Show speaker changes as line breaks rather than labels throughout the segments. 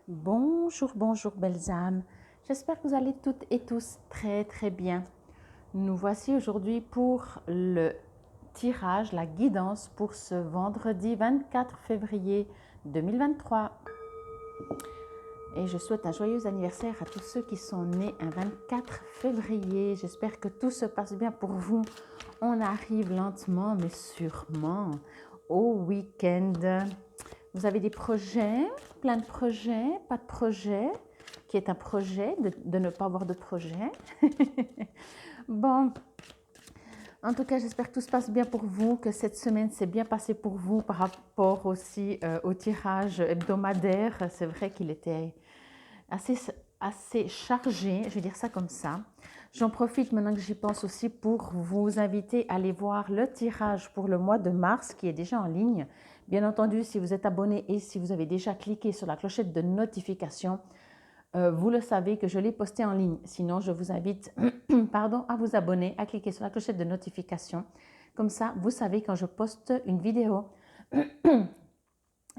Bonjour, bonjour belles âmes. J'espère que vous allez toutes et tous très très bien. Nous voici aujourd'hui pour le tirage, la guidance pour ce vendredi 24 février 2023. Et je souhaite un joyeux anniversaire à tous ceux qui sont nés un 24 février. J'espère que tout se passe bien pour vous. On arrive lentement mais sûrement au week-end. Vous avez des projets, plein de projets, pas de projet, qui est un projet de ne pas avoir de projet. Bon, en tout cas, j'espère que tout se passe bien pour vous, que cette semaine s'est bien passée pour vous par rapport aussi au tirage hebdomadaire. C'est vrai qu'il était assez chargé, je vais dire ça comme ça. J'en profite maintenant que j'y pense aussi pour vous inviter à aller voir le tirage pour le mois de mars qui est déjà en ligne. Bien entendu, si vous êtes abonné et si vous avez déjà cliqué sur la clochette de notification, vous le savez que je l'ai posté en ligne. Sinon, je vous invite à vous abonner, à cliquer sur la clochette de notification. Comme ça, vous savez quand je poste une vidéo.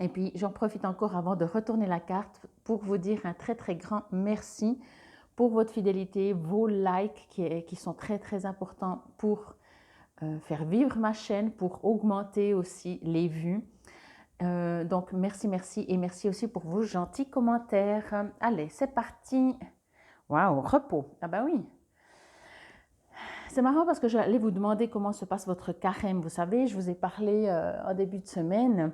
Et puis, j'en profite encore avant de retourner la carte pour vous dire un très très grand merci pour votre fidélité, vos likes qui sont très très importants pour faire vivre ma chaîne, pour augmenter aussi les vues. Donc, merci, merci et merci aussi pour vos gentils commentaires. Allez, c'est parti. Waouh, repos. Ah ben oui. C'est marrant parce que j'allais vous demander comment se passe votre carême. Vous savez, je vous ai parlé en début de semaine.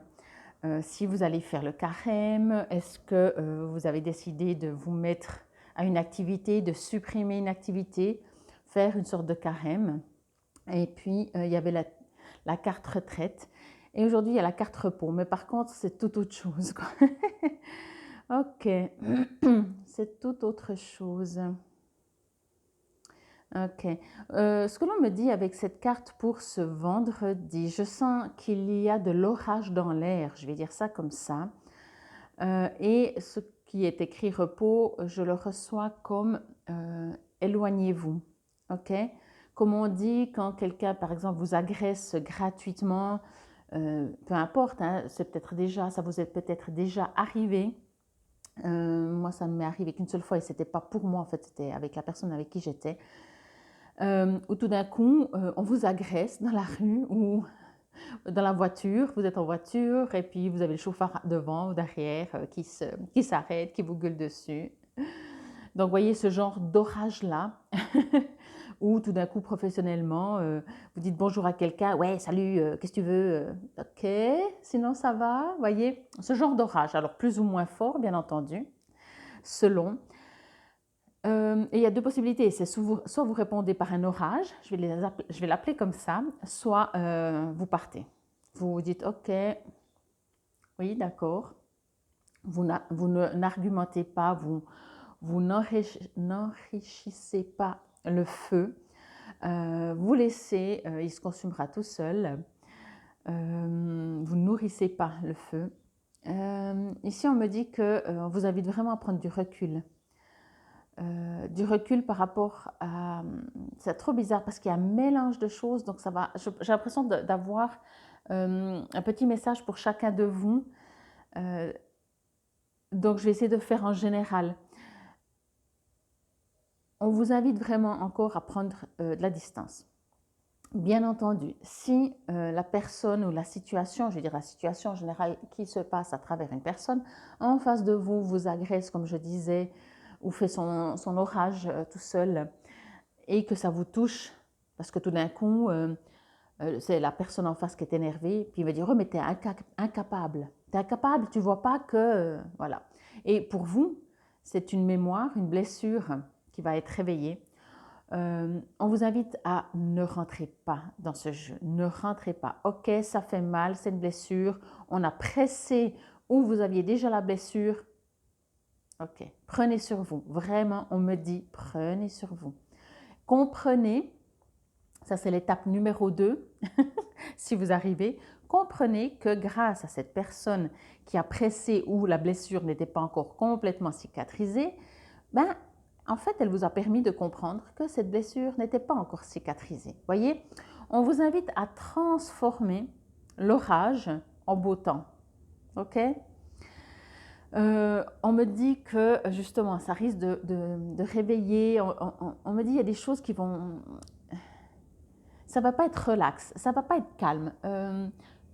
Si vous allez faire le carême, est-ce que vous avez décidé de vous mettre à une activité, de supprimer une activité, faire une sorte de carême. Et puis, il y avait la carte retraite. Et aujourd'hui, il y a la carte repos. Mais par contre, c'est tout autre chose. Ok, c'est tout autre chose. Ok. Ce que l'on me dit avec cette carte pour ce vendredi, je sens qu'il y a de l'orage dans l'air, je vais dire ça comme ça. Et ce qui est écrit repos, je le reçois comme éloignez-vous. Ok. Comme on dit quand quelqu'un, par exemple, vous agresse gratuitement, peu importe, hein, c'est peut-être déjà, ça vous est peut-être déjà arrivé. Moi, ça ne m'est arrivé qu'une seule fois et c'était pas pour moi, en fait, c'était avec la personne avec qui j'étais. Où tout d'un coup, on vous agresse dans la rue ou dans la voiture, vous êtes en voiture et puis vous avez le chauffeur devant ou derrière qui s'arrête, qui vous gueule dessus. Donc, voyez ce genre d'orage-là, où tout d'un coup, professionnellement, vous dites bonjour à quelqu'un, ouais, salut, qu'est-ce que tu veux? Ok, sinon ça va, voyez, ce genre d'orage. Alors, plus ou moins fort, bien entendu, selon. Et il y a deux possibilités, c'est soit vous répondez par un orage, je vais l'appeler comme ça, soit vous partez. Vous dites ok, oui, d'accord. Vous n'argumentez pas, vous n'enrichissez pas le feu. Vous laissez, il se consumera tout seul. Vous nourrissez pas le feu. Ici, on me dit que vous invite vraiment à prendre du recul. Du recul par rapport à... C'est trop bizarre parce qu'il y a un mélange de choses, donc ça va... J'ai l'impression d'avoir un petit message pour chacun de vous. Donc, je vais essayer de faire en général. On vous invite vraiment encore à prendre de la distance. Bien entendu, si la personne ou la situation, je veux dire la situation en général qui se passe à travers une personne, en face de vous, vous agresse, comme je disais, ou fait son orage tout seul, et que ça vous touche, parce que tout d'un coup, c'est la personne en face qui est énervée, puis il va dire oh, mais t'es incapable. T'es incapable, tu vois pas que. Voilà. Et pour vous, c'est une mémoire, une blessure qui va être réveillée. On vous invite à ne rentrer pas dans ce jeu. Ne rentrez pas. Ok, ça fait mal, c'est une blessure. On a pressé où vous aviez déjà la blessure. Ok, prenez sur vous. Vraiment, on me dit prenez sur vous. Comprenez, ça c'est l'étape numéro 2, si vous arrivez, comprenez que grâce à cette personne qui a pressé où la blessure n'était pas encore complètement cicatrisée, ben, en fait, elle vous a permis de comprendre que cette blessure n'était pas encore cicatrisée. Voyez, on vous invite à transformer l'orage en beau temps. Ok? On me dit que justement, ça risque de réveiller. On me dit qu'il y a des choses qui vont. Ça ne va pas être relax, ça ne va pas être calme.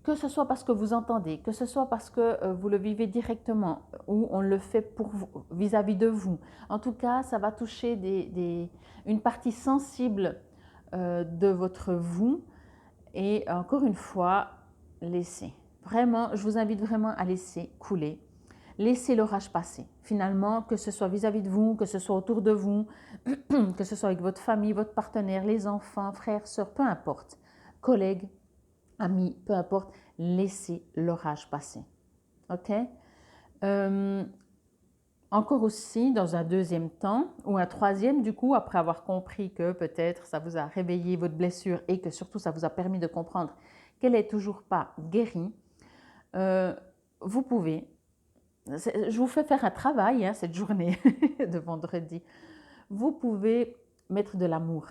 Que ce soit parce que vous entendez, que ce soit parce que vous le vivez directement ou on le fait pour vous, vis-à-vis de vous. En tout cas, ça va toucher une partie sensible de votre vous. Et encore une fois, laissez. Vraiment, je vous invite vraiment à laisser couler. Laissez l'orage passer. Finalement, que ce soit vis-à-vis de vous, que ce soit autour de vous, que ce soit avec votre famille, votre partenaire, les enfants, frères, sœurs, peu importe, collègues, amis, peu importe, laissez l'orage passer. Ok? Encore aussi, dans un deuxième temps, ou un troisième du coup, après avoir compris que peut-être ça vous a réveillé votre blessure et que surtout ça vous a permis de comprendre qu'elle n'est toujours pas guérie, vous pouvez, je vous fais faire un travail cette journée de vendredi, vous pouvez mettre de l'amour.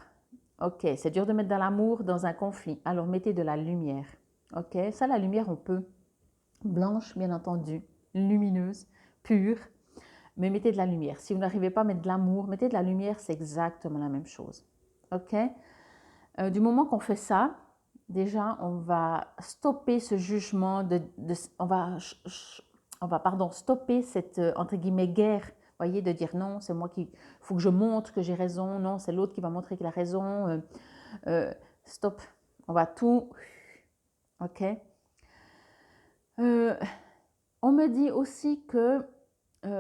Ok, c'est dur de mettre de l'amour dans un conflit, alors mettez de la lumière. Ok, ça la lumière on peut, blanche bien entendu, lumineuse, pure, mais mettez de la lumière. Si vous n'arrivez pas à mettre de l'amour, mettez de la lumière, c'est exactement la même chose. Ok, du moment qu'on fait ça, déjà on va stopper ce jugement, on va stopper cette entre guillemets guerre. Voyez, de dire non, c'est moi qui, faut que je montre que j'ai raison, non, c'est l'autre qui va montrer qu'il a raison. Stop, on va tout, ok. On me dit aussi que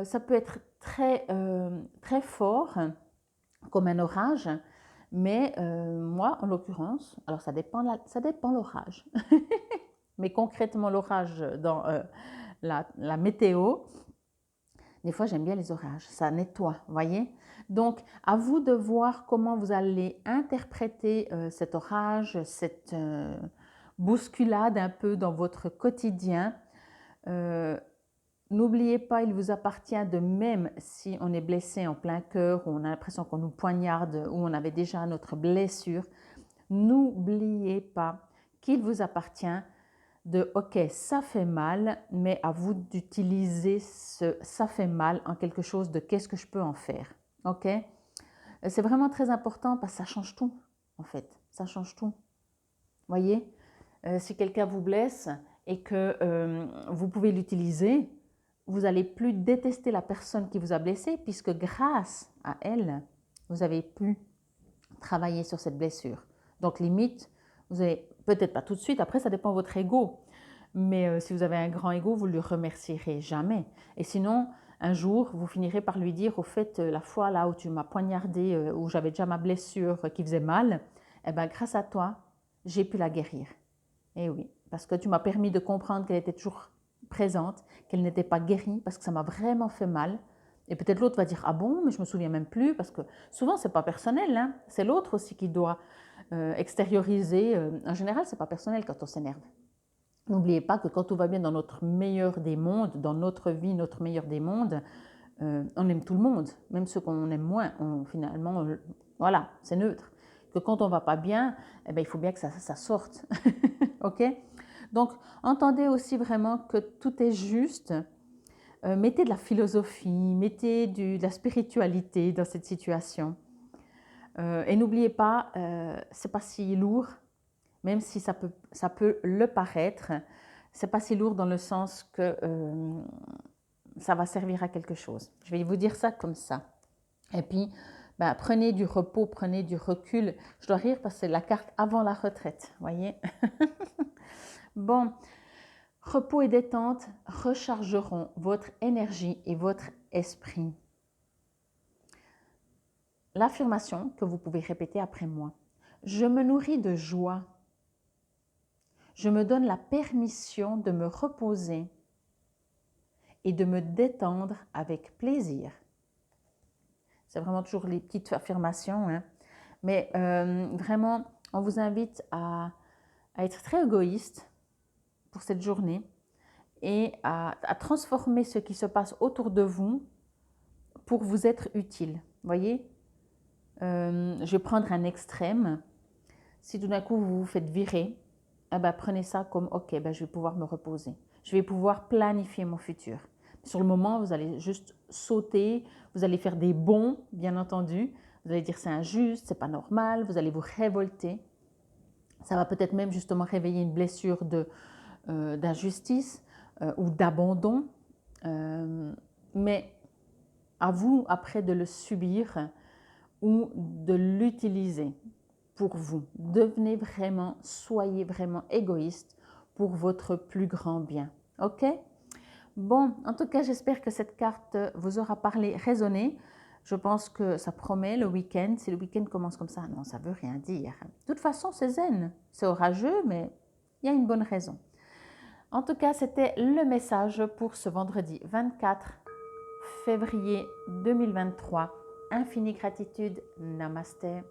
ça peut être très fort, comme un orage, mais moi, en l'occurrence, alors ça dépend l'orage, mais concrètement l'orage dans la météo, des fois j'aime bien les orages, ça nettoie, voyez. Donc à vous de voir comment vous allez interpréter cet orage, cette bousculade un peu dans votre quotidien. N'oubliez pas, il vous appartient de, même si on est blessé en plein cœur, ou on a l'impression qu'on nous poignarde, ou on avait déjà notre blessure, n'oubliez pas qu'il vous appartient de ok, ça fait mal, mais à vous d'utiliser ce ça fait mal en quelque chose de qu'est-ce que je peux en faire. Ok, c'est vraiment très important parce que ça change tout en fait, ça change tout. Voyez, si quelqu'un vous blesse et que vous pouvez l'utiliser, vous n'allez plus détester la personne qui vous a blessé puisque grâce à elle, vous avez pu travailler sur cette blessure. Donc limite, vous avez peut-être pas tout de suite, après ça dépend de votre ego, mais si vous avez un grand ego, vous ne le remercierez jamais. Et sinon, un jour, vous finirez par lui dire, au fait, la fois là où tu m'as poignardé, où j'avais déjà ma blessure qui faisait mal, eh ben, grâce à toi, j'ai pu la guérir. Et oui, parce que tu m'as permis de comprendre qu'elle était toujours présente, qu'elle n'était pas guérie, parce que ça m'a vraiment fait mal. Et peut-être l'autre va dire, ah bon, mais je me souviens même plus, parce que souvent, ce n'est pas personnel, hein. C'est l'autre aussi qui doit extérioriser. En général, ce n'est pas personnel quand on s'énerve. N'oubliez pas que quand tout va bien dans notre meilleur des mondes, dans notre vie, notre meilleur des mondes, on aime tout le monde, même ceux qu'on aime moins. Finalement, voilà, c'est neutre. Que quand on ne va pas bien, eh bien, il faut bien que ça sorte. Ok? Donc, entendez aussi vraiment que tout est juste. Mettez de la philosophie, mettez de la spiritualité dans cette situation. Et n'oubliez pas, c'est pas si lourd, même si ça peut le paraître. C'est pas si lourd dans le sens que ça va servir à quelque chose. Je vais vous dire ça comme ça. Et puis, ben, prenez du repos, prenez du recul. Je dois rire parce que c'est la carte avant la retraite, voyez. Bon, repos et détente rechargeront votre énergie et votre esprit. L'affirmation que vous pouvez répéter après moi. Je me nourris de joie. Je me donne la permission de me reposer et de me détendre avec plaisir. C'est vraiment toujours les petites affirmations, hein. Mais vraiment, on vous invite à être très égoïste pour cette journée et à transformer ce qui se passe autour de vous pour vous être utile. Voyez, je vais prendre un extrême. Si tout d'un coup vous vous faites virer, eh ben, prenez ça comme ok, ben, je vais pouvoir me reposer. Je vais pouvoir planifier mon futur. Sur le moment, vous allez juste sauter, vous allez faire des bonds, bien entendu. Vous allez dire c'est injuste, c'est pas normal, vous allez vous révolter. Ça va peut-être même justement réveiller une blessure d'injustice ou d'abandon. Mais à vous après de le subir ou de l'utiliser pour vous. Devenez vraiment, soyez vraiment égoïste pour votre plus grand bien. Ok? Bon, en tout cas, j'espère que cette carte vous aura parlé, résonné. Je pense que ça promet le week-end. Si le week-end commence comme ça, non, ça ne veut rien dire. De toute façon, c'est zen. C'est orageux, mais il y a une bonne raison. En tout cas, c'était le message pour ce vendredi 24 février 2023. Infinie gratitude. Namasté.